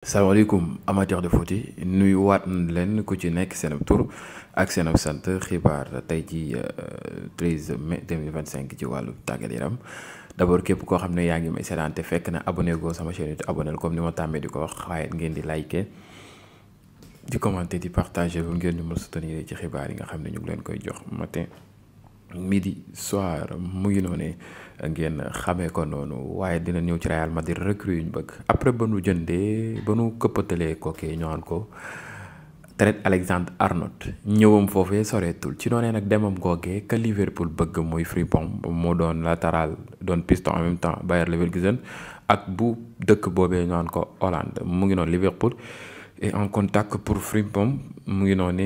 salaamaaleykum amateur de foot yi nuyuwaat nañ leen ku ci nekk seen tur ak seen sant xibaar tey ji 13 mai 2025 ci wàllu tàggat yaram d'abord képp koo xam ne yaa ngi may seetaan te fekk na abonné goo sama chaîne it abonné comme ni ma tàmmee di ko wax waaye ngeen di liker di commenter di partager bu ngeen ñu mën soutenir ci xibaar yi nga xam ne ñu ngi leen koy jox matin midi soir mu ngi noonu ngeen xamee ko noonu waaye dina ñëw ci Real Madrid recrue yu ñu bëgg après ba nu jëndee ba nu këppatalee kookee ñëwaan ko Trent Alexander-Arnold ñëwam foofee soreetul ci noonee nag demam googee ka Liverpool bëgg muy Frimpong moo doon latéral doon piston en même temps Bayer Leverkusen ak bu dëkk boobee ñëwaan ko Hollande mu ngi noonu Liverpool est en contact pour Frimpong mu ngi noonu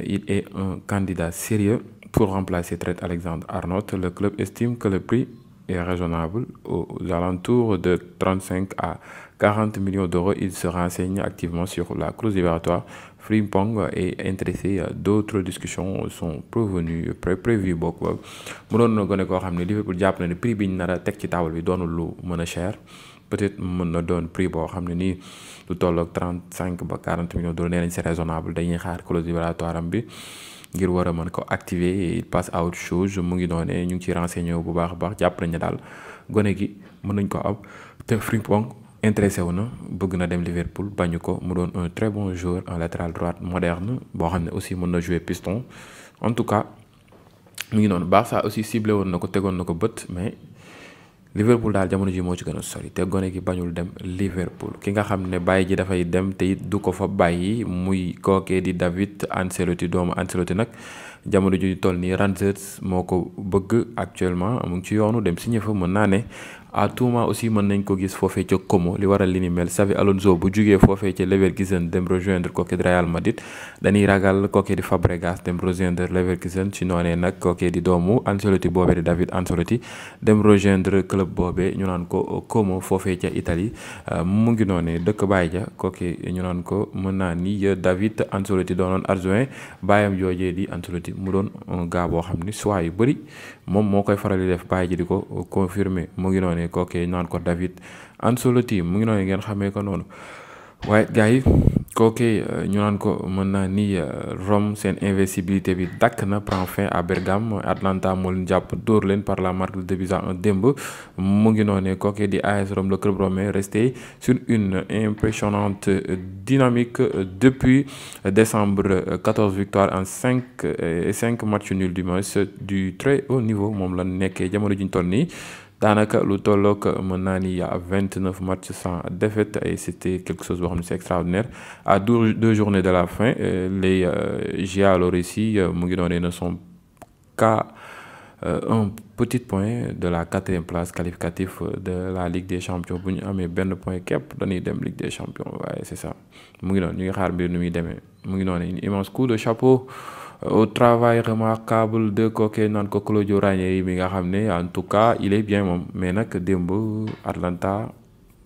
il est un candidat sérieux pour remplacer Trent Alexander-Arnold. Le club estime que le prix est raisonnable aux alentours de 35 à 40 millions d'euros. Il se renseigne activement sur la clause libératoire. Frimpong est intéressé. D'autres discussions sont prévues bokk ba mu doon na gën koo xam ne Liverpool jàpp na ne prix bi ñu nar a teg ci table bi doonul lu mën a cher peut-être mën na doon prix boo xam ne nii lu tolloog 35 ba 40 millions d'euros nee nañ c'est raisonnable dañuy xaar clause libératoire am bi ngir war a mën ko activer et il passe à autre chose mu ngi doone ñu ngi ci renseigné bu baax a baax jàpp nañ ne daal gone gi mën nañ ko am te Frimpong intéressé wu na bëgg na dem Liverpool bañu ko mu doon un très bon joueur en latéral droite moderne boo xam ne aussi mën na jouer piston en tout cas mu ngi noonu Barça aussi ciblé woon na ko tegoon na ko bët mais Liverpool daal jamono ji moo ci gën a sori te gone gi bañul dem Liverpool ki nga xam ne bàyyi ji dafay dem te it du ko fa bàyyi muy kookee di David Ancelotti doomu Ancelotti nag jamono ji toll nii Rangers moo ko bëgg actuellement mu ngi ci yoonu dem signé fa mën naa ne à tout moment aussi mën nañ ko gis foofee ca Como li waral li ni mel Xabi Alonso bu jugee foofee ca Leverkusen dem rejoindre kookee di Real Madrid dañuy ragal kookee di Fabregas dem rejoindre Leverkusen ci noonee nag kookee di doomu Ancelotti boobee di David Ancelotti dem rejoindre club boobee ñu naan ko Como foofee ca Italie mu ngi noonee dëkk baay ja kookee ñu naan ko mën naa ni David Ancelotti doonoon adjoint baayam joojee di Ancelotti mu doon un gars boo xam ni choix yu bëri moom moo koy faral di def baay ji di ko confirmer mu ngi noonee kookee naan ko David Ancelotti mu ngi noonu ngeen xamee ko noonu waaye gars yi kookee ñu naan ko mën naa ni Rome seen invincibilité bi dakk na prend fin à Bergame Atlanta moo leen jàpp dóor leen par la marque de 2-1 démb mu ngi noonu kookee di AS Rome le club romain resté sur une impressionnante dynamique depuis décembre 14 victoires en 5 matchs nuls du match du très haut niveau moom la nekkee jamono ji ñu toll nii daanaka lu tolloog mën naa ni à 29 matchs sans défaite et c'était quelque chose boo xam ne c'est extraordinaire à 2 journées de la fin les Giallorossi mu ngi doon ne sont qu'à un petit point de la 4e place qualificative de la Ligue des Champions bu ñu amee benn point képp dañuy dem Ligue des Champions waaye c'est ça mu ngi noonu ñu ngi xaar mbir nu muy demee mu ngi noonu une immense coup de chapeau au travail remarquable de kookee naan ko Claudio Ranieri mi nga xam ne en tout cas il est bien moom mais nag démb Atlanta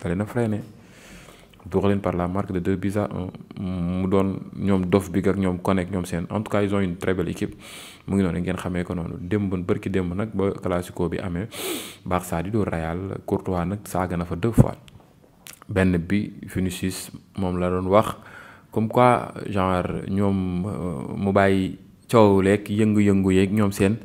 da leen a freiné door leen par la marque de 2-1 mu doon ñoom Dof Big ak ñoom Connect ñoom seen en tout cas ils ont une très belle équipe mu ngi noonu ngeen xamee ko noonu démb bërki démb nag ba classico bi amee Barça di doo Real Courtois nag saaga na fa 2 fois benn bi Vinicius moom la doon wax comme quoi genre ñoom mu bàyyi coow leeg yëngu-yëngu yeeg ñoom seen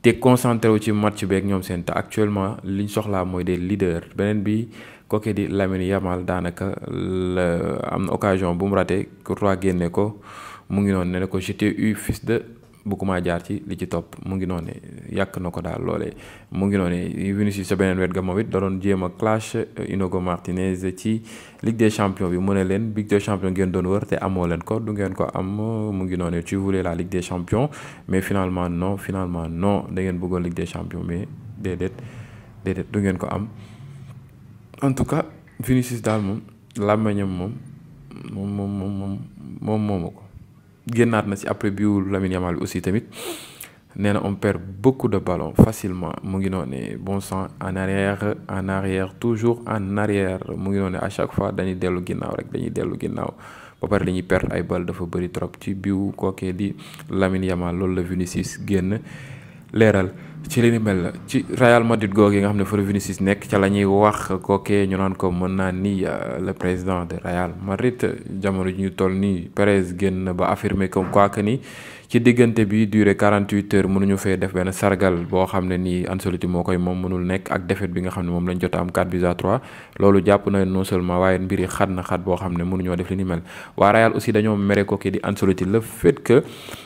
te concentré wu ci match beeg ñoom seen te actuellement liñ soxlaa mooy des leaders beneen bi kooke di Lamine Yamal daanaka la am na occasion bu mu raté Courtois génne ko mu ngi noonu ne ko je t'ai eu fils de bëgguma jaar ci li ci topp mu ngi noonu yàq na ko daal loolee mu ngi noonu Vinicius sa beneen wet ga moom it da doon jéem a clash Inigo Martinez ci Ligue des Champions bi mu ne leen Ligue des Champions ngeen doon wër te amoo leen ko du ngeen ko am mu ngi noonu tu voulais la Ligue des Champions mais finalement non da ngeen bëggoon Ligue des Champions mais déedéet du ngeen ko am en tout cas Vinicius daal moom làmmeñam moomu ko génnaat na ci après biu Lamine Yamal bi aussi tamit nee na on perd beaucoup de ballons facilement mu ngi noonu bon sang en arrière toujours en arrière mu ngi noonu à chaque fois dañuy dellu ginnaaw ba pare dañuy perdre ay ball dafa bëri trop ci biu kookee di Lamine Yamal loolu la Vinicius génn leeral ci li ni mel ci Real Madrid googu yi nga xam ne fa la Vinicius nekk ca la ñuy wax kookee ñu naan ko mën naa ni le président de Real Madrid jamono ji ñu toll nii Perez génn ba affirmer comme quoi que ni ci diggante bi duré 48 heures mënuñu fee def benn sargal boo xam ne nii Ancelotti moo koy moom mënul nekk ak défaite bi nga xam ne moom lañ jot a am 4-3 loolu jàpp na non seulement waaye mbir yi xat na xat boo xam ne mënuñoo def li ni mel waa Real aussi dañoo mere kooki di Ancelotti le fait que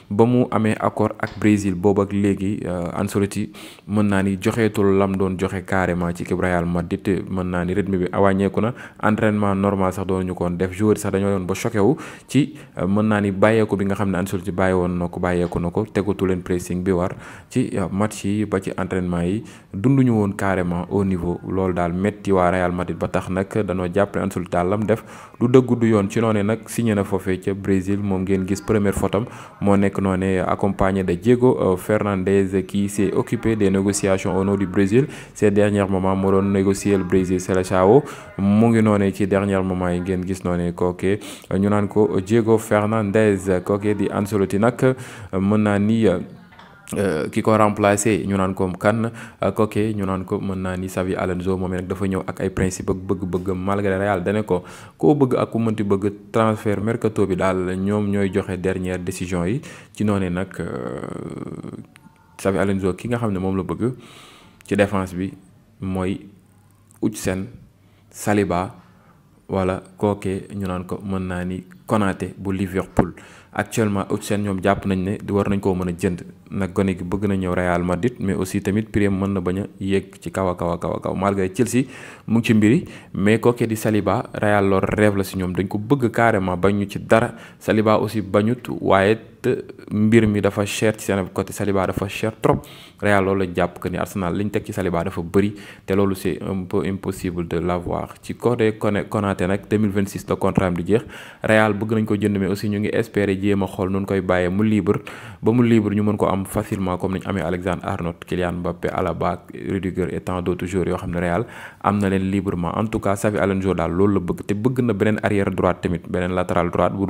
ba mu amee accord ak Brésil boobu ak léegi Ancelotti mën naa ni joxeetul lam doon joxe carrément ci équipe Real Madrid mën naa ni rythme bi wàññeeku na entraînement normal sax doon ñu koon def joueur sax dañoo yoon ba choqué wu ci mën naa ni bàyyeeku bi nga xam ne Ancelotti bàyyi woon na ko bàyyeeku na ko tegatu leen pressing bi war ci match yi ba ci entraînement yi dunduñu woon carrément au niveau loolu daal métti waa Real Madrid ba tax nag dañoo jàpp ne Ancelotti daal lam def du dëggu du yoon ci noonu nag signé na foofee ca Brésil moom ngeen gis première photom moo nekk noonu accompagné de Diego Fernandez qui s'est occupé des négociations au nom du Brésil ces derniers moments moo doon négocier le Brésil Seleção mu ngi noonu ci dernier moment yi ngeen gis noonu kooke ñu naan ko Diego Fernandez kooke di Ancelotti nag mën naa ni ki ko remplacé ñu naan ko kan kooke ñu naan ko mën naa ni Xavi Alonso moom nag dafa ñëw ak ay principe ak bëgg-bëgg malgré Real dane ko koo bëgg ak ku mënti bëgg transfert mercato bi daal ñoom ñooy joxe dernière décision yi ci noonu nag Xavi Alonso ki nga xam ne moom la bëgg ci défense bi mooy Huijsen Saliba wala kooke ñu naan ko mën naa ni Konaté bu Liverpool actuellement Huijsen ñoom jàpp nañ ne war nañ koo mën a jënd nag gone gi bëgg na ñëw Real Madrid mais aussi tamit prix mën na bañ a yéeg ci kaw a kaw malgré Chelsea mu ngi ci mbiri mais kooke di Saliba Real loolu rêve la si ñoom dañ ko bëgg carrément bañ ñu ci dara Saliba aussi bañut waaye mbir mi dafa cher ci seen côté Saliba dafa cher trop Real loolu la jàpp que ni Arsenal liñ teg ci Saliba dafa bëri te loolu c'est un peu impossible de l'avoir ci côté Konaté nag 2026 la contrat am di jeex Real bëgg nañ ko jënd mais aussi ñu ngi espérer jéem a xool nun koy bàyyee mu libre ba mu libre ñu mën ko am facilement comme nañ amee Alexandre-Arnold Kylian Mbappé Alaba Rudiger et tant d'autres joueurs yoo xam ne Real am na leen librement en tout cas Xavi Alonso daal loolu la bëgg te bëgg na beneen arrière droite tamit beneen latéral droite bu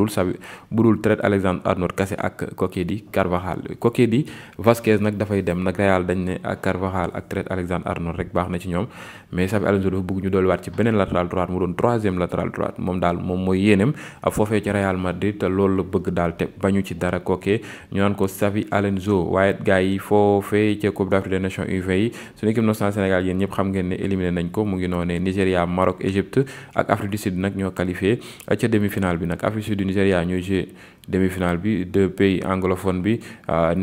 dul Trent Alexandre-Arnold kase ak kooku di Carvajal kooku di Vasquez nag dafay dem nag Real dañ ne ak Carvajal ak Trent Alexandre-Arnold rek baax na ci ñoom mais Xavi Alonso dafa bëgg ñu dolliwaat ci beneen latéral droite mu doon troisième latéral droite moom daal moom mooy yéenem foofee ci Real Madrid te loolu la bëgg daal te bañu ci dara kooke ñu naan ko Xavi Alonso waaye gars yi foofee ca Coupe d'Afrique des Nations U20 yi suñu équipe nationale Sénégal yéen ñëpp xam ngeen ne éliminé nañ ko mu ngi noonee Nigéria Maroc Égypte ak Afrique du Sud nag ñoo qualifié ca demi-finale bi nag Afrique du Sud Nigéria ñooy joué demi-finale bi deux pays anglophone bi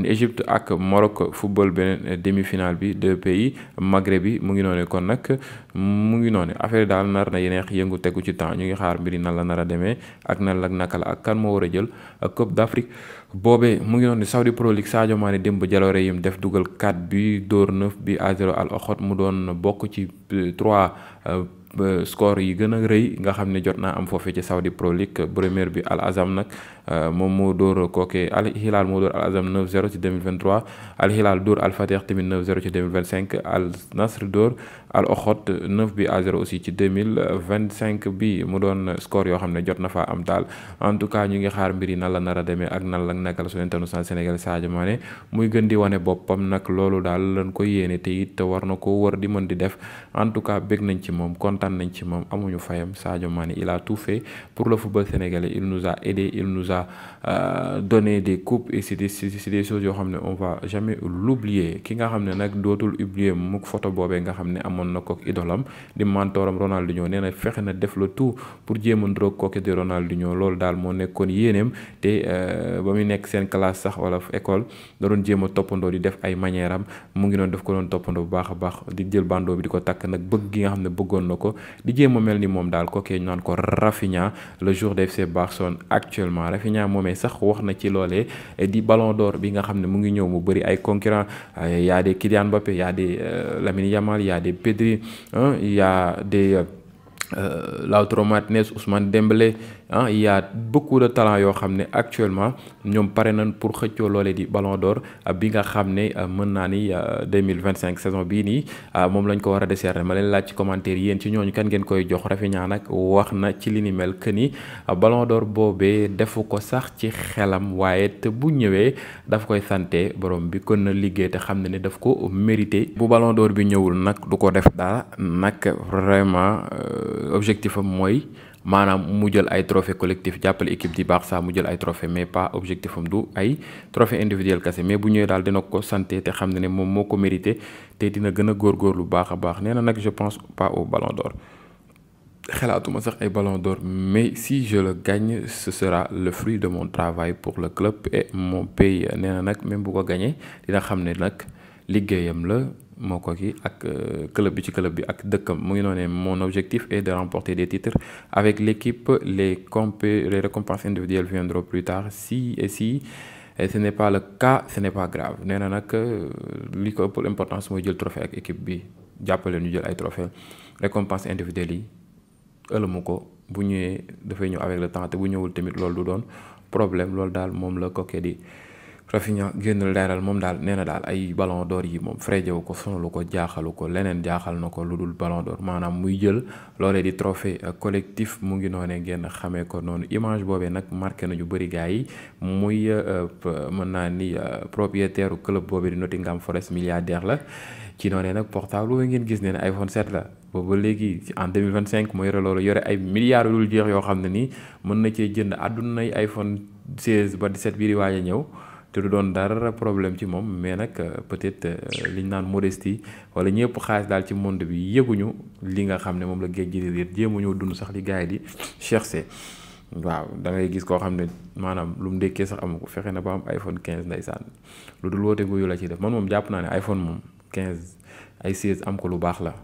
Égypte ak Maroc football beneen demi-finale bi deux pays Maghreb bi mu ngi noonu kon nag mu ngi noonu affaire daal nar na yeneex yëngu tegu ci temps ñu ngi xaar mbiri nan la nar a demee ak nan la naka la ak kan moo war a jël Coupe d'Afrique boobee mu ngi noonu Saudi Pro League Sadio Mané démb jaloore yim def dugal 4 bi dóor 9 bi à 0 Al Oxot mu doon bokk ci 3 score yi gën a rëy nga xam ne jot naa am foofee ci Saudi Pro League première bi Al Azam nag moom moo dóor kooke Al Hilal moo dóor Al Azam 9-0 ci 2023 Al Hilal dóor Al Fateh tamit 9-0 ci 2025 Al Nasr dóor Al Oxot 9 bi à 0 aussi ci 2025 bi mu doon score yoo xam ne jot na faa am daal en tout cas ñu ngi xaar mbir yi nan la nar a demee ak nan la naka la suñu international Sénégal Sadio Mané muy gën di wane boppam nag loolu daal lañ ko yéene te it war na ko war di mën di def en tout cas bég nañ ci moom kontaan nañ ci moom amuñu fayam Sadio Mané il a tout fait pour le football sénégalais il nous a aidé il nous a donné des coupes et c'est des choses yoo xam ne on va jamais l'oublier ki nga xam ne nag dootul oublier mukk photo boobee nga xam ne amoon na kook idolam di mentoram Ronaldinho nee na fexe na def le tout pour jéem a ndroog kooke di Ronaldinho loolu daal moo nekkoon yéeneem te ba muy nekk seen classe sax wala école da doon jéem a toppandoo di def ay manière am mu ngi doon def ko doon toppandoo bu baax a baax di jël bandoo bi di ko takk nag bëgg gi nga xam ne bëggoon na ko di jéem a mel ni moom daal kookee ñu naan ko Rafinha le joueur de FC Barcelone actuellement Rafinha moomee sax wax na ci loolee di Ballon d'Or bi nga xam ne mu ngi ñëw mu bëri ay concurrents y a des Kylian Mbappé y a des Lamine Yamal y a des Pedri y a des Lautaro Martinez Ousmane Dembélé il y a beaucoup de talents yoo xam ne actuellement ñoom pare nañ pour xëccoo loolee di Ballon d'Or bi nga xam ne mën naa ni 2025 saison bii nii moom lañ ko war a décerner. Ma leen laaj ci commentaire yéen ci ñooñu kan ngeen koy jox. Rafinha nag wax na ci li ni mel que ni Ballon d'Or boobee defu ko sax ci xelam, waaye te bu ñëwee daf koy sante borom bi kon na liggéey te xam ne ne daf ko mérité. Bu Ballon d'Or bi ñëwul nag du ko def dara nag vraiment objectif am mooy maanaam mu jël ay trophée collectif jàppale équipe di Barça mu jël ay trophée, mais pas objectif am du ay trophée individuel kese. Mais bu ñëwee daal dina ko santé te xam ne moom moo ko mérité te dina gën a góorgóorlu baax a baax. Nee na nag je pense pas au Ballon d'Or, xalaatuma sax ay Ballon d'Or, mais si je le gagne ce sera le fruit de mon travail pour le club et mon pays. Nee na nag même bu ko gagné dina xam ne nag liggéeyam la moo ko kii ak club bi ci club bi ak dëkkam. mu ngi noonu mon objectif est de remporter des titres avec l'équipe. Les récompenses individuelles viendront plus tard si et ce n'est pas le cas, ce n'est pas grave. nee na nag li ko ëpp importance mooy jël trophée ak équipe bi, jàppale ñu jël ay trophée. Récompense individuelle yi ëllëmu ko, bu ñëwee dafay ñëw avec le temps te bu ñëwul tamit loolu du doon problème. loolu daal moom la kookee di Rafinha génn leeral. moom daal nee na daal ay Ballon d'Or yi moom frejewu ko, sonalu ko, jaaxalu ko, leneen jaaxal na ko lu dul Ballon d'Or, maanaam muy jël loolee di trophée collectif. mu ngi noonee ngeen xamee ko noonu. image boobee nag marqué na ñu bëri gars yi, muy mën naa ni propriétaire club boobee di Nottingham Forest, milliardaire la. ci noonee nag portable boobu ngeen gis ne ne iPhone 7 la boobu ba léegi en 2025 mu yore loolu, yore ay milliards yu dul jeex yoo xam ne nii mën na cee jënd àddunay iPhone 16 ba 17 bii di waaj a ñëw te du doon dara problème ci moom. mais nag peut-être liñ naan modestie wala ñëpp xaalis daal ci monde bi yëguñu li nga xam ne moom la géej gi di riir, jéemuñoo dund sax li gars yi di chercher. waaw da ngay gis koo xam ne maanaam lu mu ndékkee sax amu ko, fexe na ba am iPhone 15 ndeysaan, lu dul woote guyu la ci def. man moom jàpp naa ne iPhone moom 15 ay 16 am ko lu baax la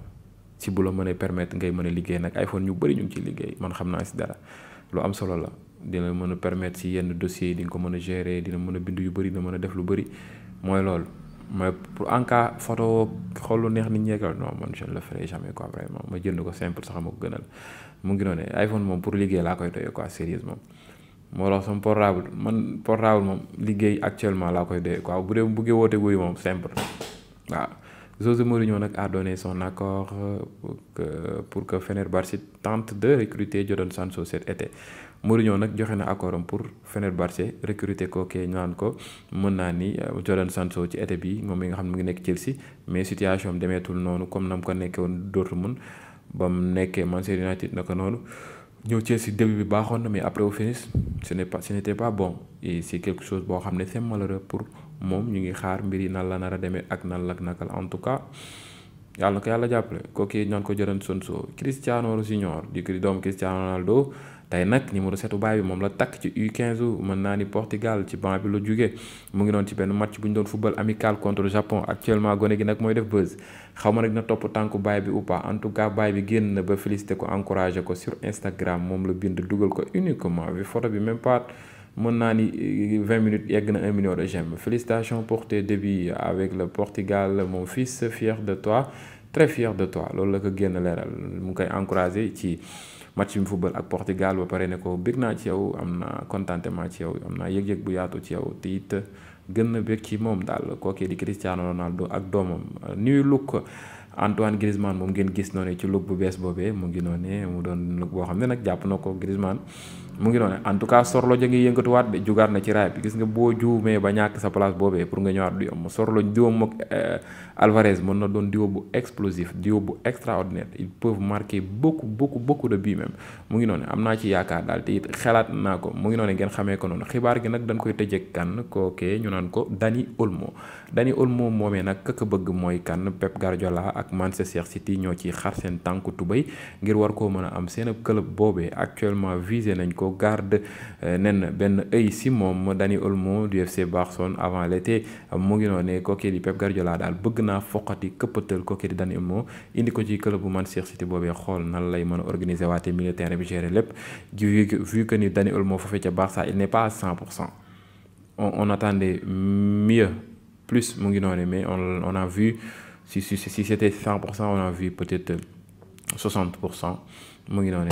ci bu la mënee permettre ngay mën a liggéey. nag iPhone ñu bëri ñu ngi ciy liggéey, man xam naa si dara. lu am solo la, dina mën a permettre ci yenn dossiers yi di nga ko mën a gérer, dina mën a bind yu bëri, dina mën a def lu bëri. mooy loolu, mais pour en cas photo xool lu neex nit ñi non man je ne le ferai jamais quoi, vraiment ma jënd ko simple sax ma ko gënal. mu ngi noonu iPhone moom pour liggéey laa koy doyee quoi, sérieusement. moo tax sama portable moom liggéey actuellement laa koy doyee quoi. bu dee buggee woote guy moom simple waaw. José Mourinho nag a donné son accord pour que Fenerbahçe tente de recruter Jadon Sancho cet été. Mourinho nag joxe na accord am pour Fenerbahçe recruter kookee naan ko mën naa ni Jadon Sancho ci été bi, moom mi nga xam ne mu ngi nekk Chelsea, mais situation am demeetul noonu comme na mu ko nekkee woon Dortmund ba mu nekkee Manchester United naka noonu. ñëw Chelsea début bi baaxoon na, mais après au finish ce n'était pas bon et c'est quelque chose boo xam ne c'est malheureux pour moom. ñu ngi xaar mbir yi nan la nar a demee ak nan la nakal. en tout cas yàlla na ko yàlla jàppale. kooku ñaan ko Jadon Sancho. Cristiano Junior di doomu Cristiano Ronaldo tey nag numéro 7 baay bi moom la takk ci U15 mën naa ni Portugal ci banc bi la jógee. mu ngi doon ci benn match bu ñu doon football amical contre Japon. actuellement gone gi nag mooy def buzz, xaw ma nag dina topp tànku baay bi ou pas. en tout cas baay bi génn na ba félicité ko, encouragé ko sur Instagram. moom la bind dugal ko uniquement bi photo bi même pas mën naa ni 20 minutes yegg na 1 million de j'aime. Félicitations pour tes débuts avec le Portugal mon fils, fier de toi, très fier de toi. loolu la ko génn leeral, mu ngi koy encouragé ci match bi mu football ak Portugal. ba pare ne ko bég naa ci yow, am na contentement ci yow, am naa yëg-yëg bu yaatu ci yow te it gën na bég ci moom daal. kookee di Cristiano Ronaldo ak doomam. new look Antoine Griezmann moom ngeen gis noonu ci look bu bees boobee. mu ngi noonu mu doon look boo xam ne nag jàpp na ko Griezmann. mu ngi noonu en tout cas Sorloth ngi yëngatuwaat de, jugaat na ci raay bi. gis nga boo juumee ba ñàkk sa place boobee pour nga ñëwaat du yomb. Sorloth diwam ak Alvarez mën na doon duo bu explosif, duo bu extraordinaire. ils peuvent marquer beaucoup de buts même. mu ngi noonu am naa ci yaakaar daal te it xalaat naa ko. mu ngi noonu ngeen xamee ko noonu. xibaar gi nag dañ koy tëjee kan kookee ñu naan ko Dani Olmo moomee nag ka bëgg mooy kan Pep Guardiola ak Manchester City ñoo ci xar seen tànku tubéy ngir war koo mën a am. seen club boobee actuellement visé nañ ko, garde nen benn œil si moom Dani Olmo du FC Barcelone avant l'été. mu ngi noonu kookee di Pep Guardiola daal bëgg naa foqati këppatal kookee di Dani Olmo indi ko ci club bu Manchester City boobee, xool nan lay mën a organiser waate milieu terrain bi gérer lépp. vu que ni Dani Olmo foofee ca Barça il n'est pas à 100%. on attendait mieux, plus mu ngi noonu, mais on a vu si c'était 100% on a vu peut-être 60%. mu ngi noonu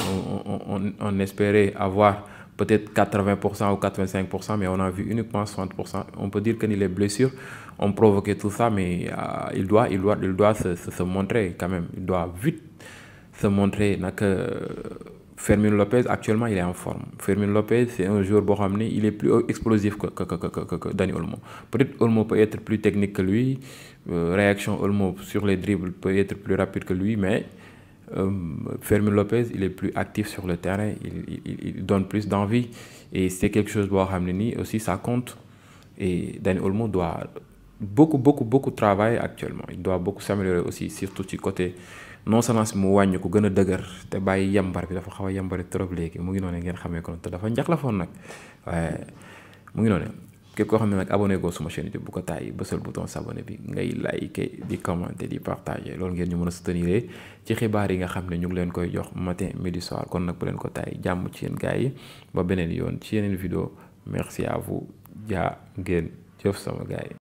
on espérait avoir peut-être 80% ou 85%, mais on a vu uniquement 60%. On peut dire que les blessures ont provoqué tout ça, mais il doit se montrer quand même. Il doit vite se montrer que Fermín López, actuellement, il est en forme. Fermín López, c'est un joueur bohamné, il est plus explosif que Dani Olmo. Peut-être Olmo peut être plus technique que lui, réaction Olmo sur les dribbles peut être plus rapide que lui, mais Fermín López, il est plus actif sur le terrain, il donne plus d'envie, et c'est quelque chose bohamné aussi, ça compte. Et Dani Olmo doit beaucoup travailler actuellement. Il doit beaucoup s'améliorer aussi, surtout du côté non seulement mu wàññi ko gën a dëgër te bàyyi yambar bi dafa xaw a yambari trop léegi mu ngi noonu ngeen xamee ko te dafa njaxlafoon nag waaye mu ngi noonu képp koo xam ne nag abonné go suma chaîne YouTube bu ko tàyyi bësal bouton s'abonner bi ngay liker di commenter di partager loolu ngeen ñu mën a soutenir ci xibaar yi nga xam ne ñu ngi leen koy jox matin midi soir kon nag bu leen ko tàyyi jàmm ci yéen gars yi ba beneen yoon ci yeneen vidéo merci à vous jaa ngeen jëf sama gars yi